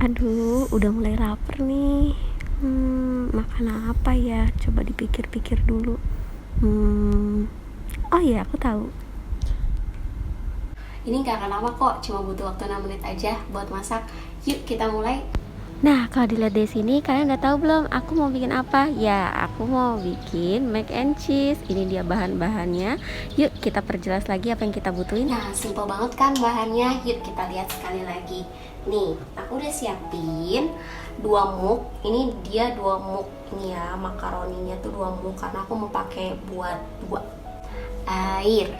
Aduh, udah mulai lapar nih. Makan apa ya? Coba dipikir-pikir dulu. Oh iya, aku tahu. Ini gak akan lama kok, cuma butuh waktu 6 menit aja buat masak. Yuk kita mulai. Nah, kalau dilihat dari sini, kalian udah tahu belum? Aku mau bikin apa? Ya, aku mau bikin mac and cheese. Ini dia bahan-bahannya. Yuk, kita perjelas lagi apa yang kita butuhin. Nah, simple banget kan bahannya. Yuk kita lihat sekali lagi. Nih, aku udah siapin 2 mug. Ini dia 2 mug. Ini ya, makaroninya tuh 2 mug karena aku mau pakai buat 2 air.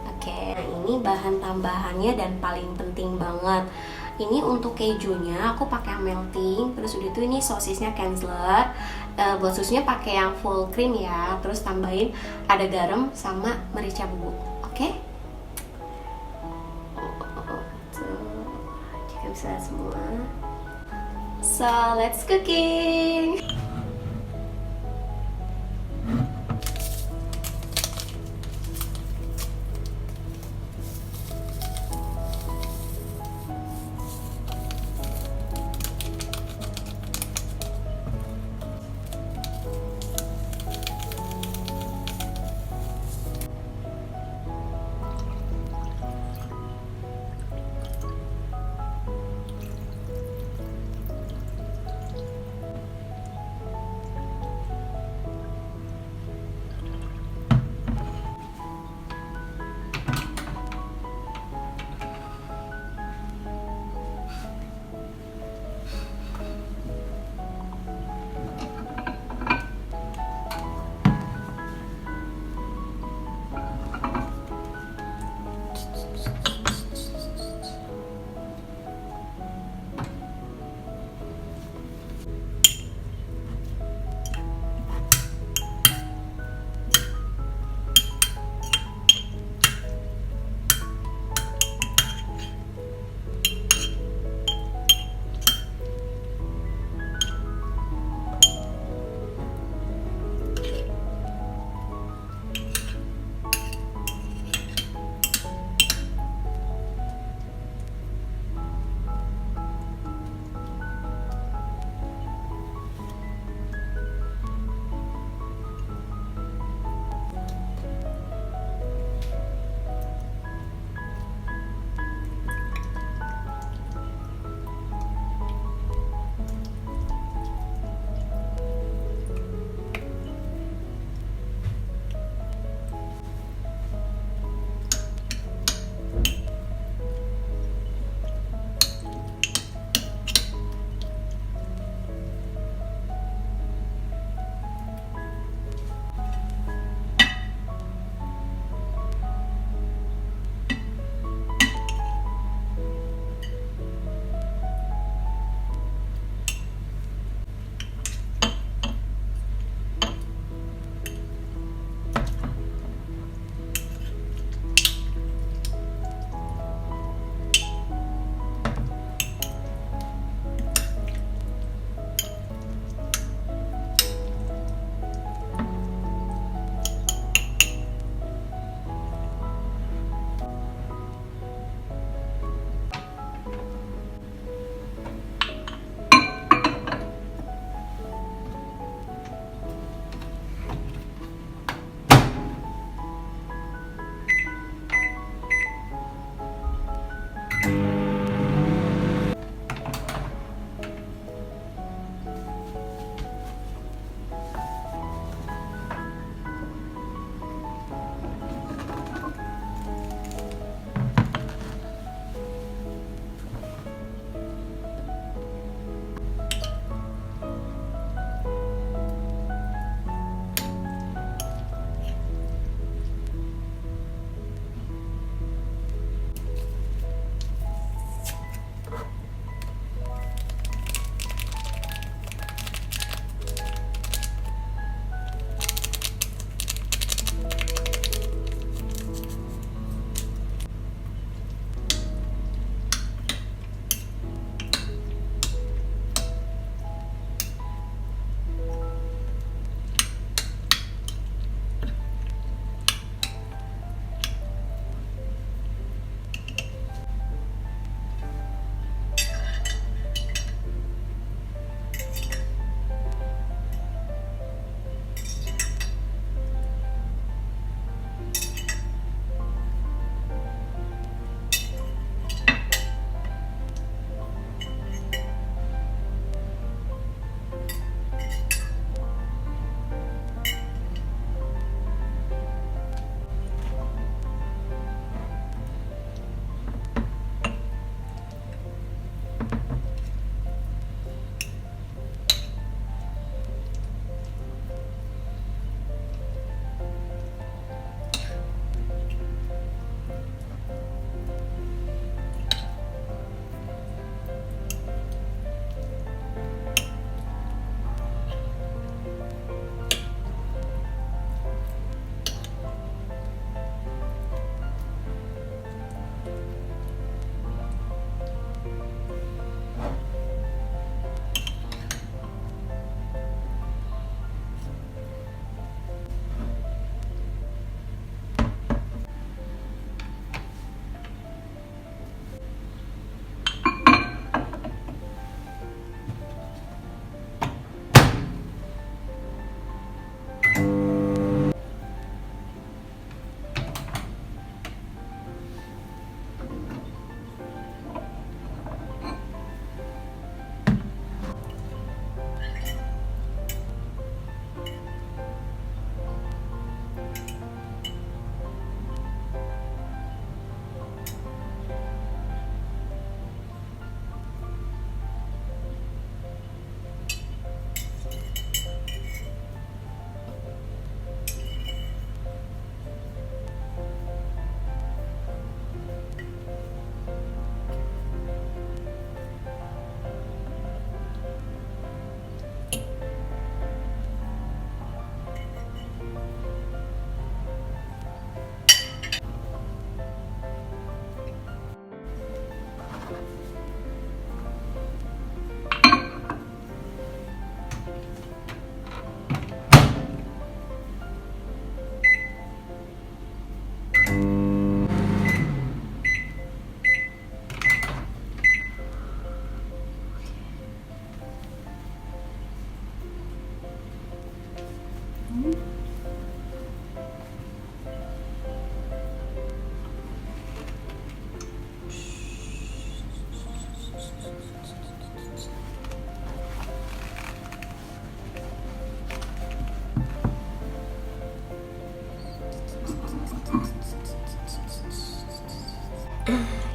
Oke, nah ini bahan tambahannya dan paling penting banget. Ini untuk kejunya aku pakai yang melting, terus udah itu ini sosisnya Kensler. Buat susnya pakai yang full cream ya. Terus tambahin ada garam sama merica bubuk. Oke? Jika bisa semua. So, let's cooking.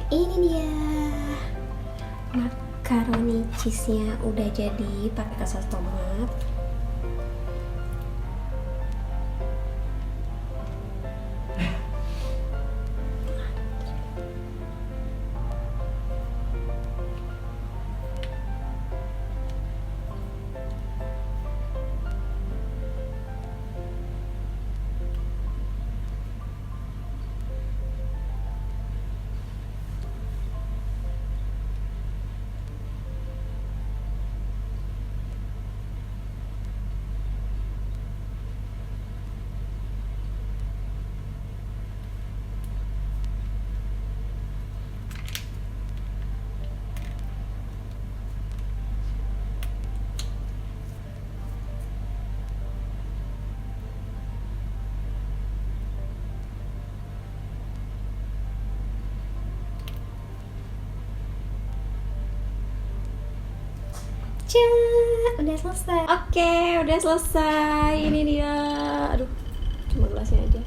Ini dia makaroni cheese-nya udah jadi pakai saus tomat. Udah selesai. Oke, udah selesai. Ini dia. Aduh, cuma gelasnya aja.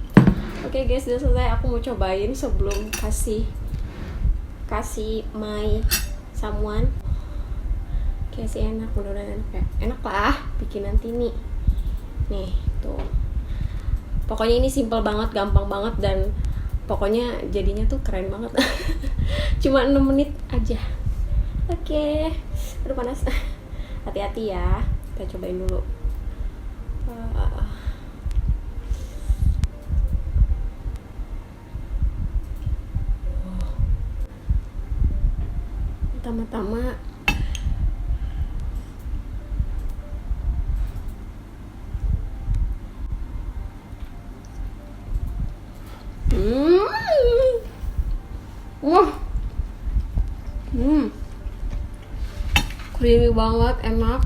Oke guys, udah selesai. Aku mau cobain sebelum kasih my someone. Kayak sih enak, mudah-mudahan enak ya. Enak lah, bikin nanti nih. Nih, tuh. Pokoknya ini simple banget, gampang banget, dan pokoknya jadinya tuh keren banget. Cuma 6 menit aja. Oke. Aduh panas. Hati-hati ya, kita cobain dulu. Pertama-tama creamy banget, enak.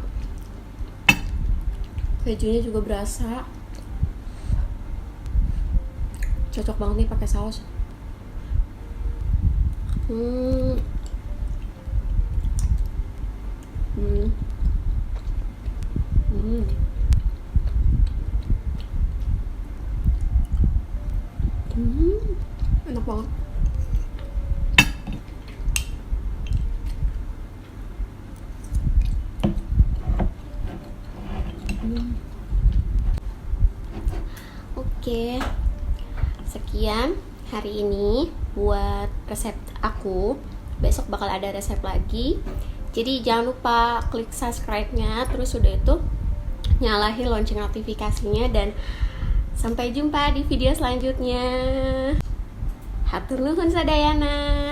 Kejunya juga berasa. Cocok banget nih pakai saus. Enak banget. Oke, sekian hari ini buat resep aku. Besok bakal ada resep lagi. Jadi jangan lupa klik subscribe-nya, terus udah itu nyalahin lonceng notifikasinya, dan sampai jumpa di video selanjutnya. Hatur nuhun sadayana.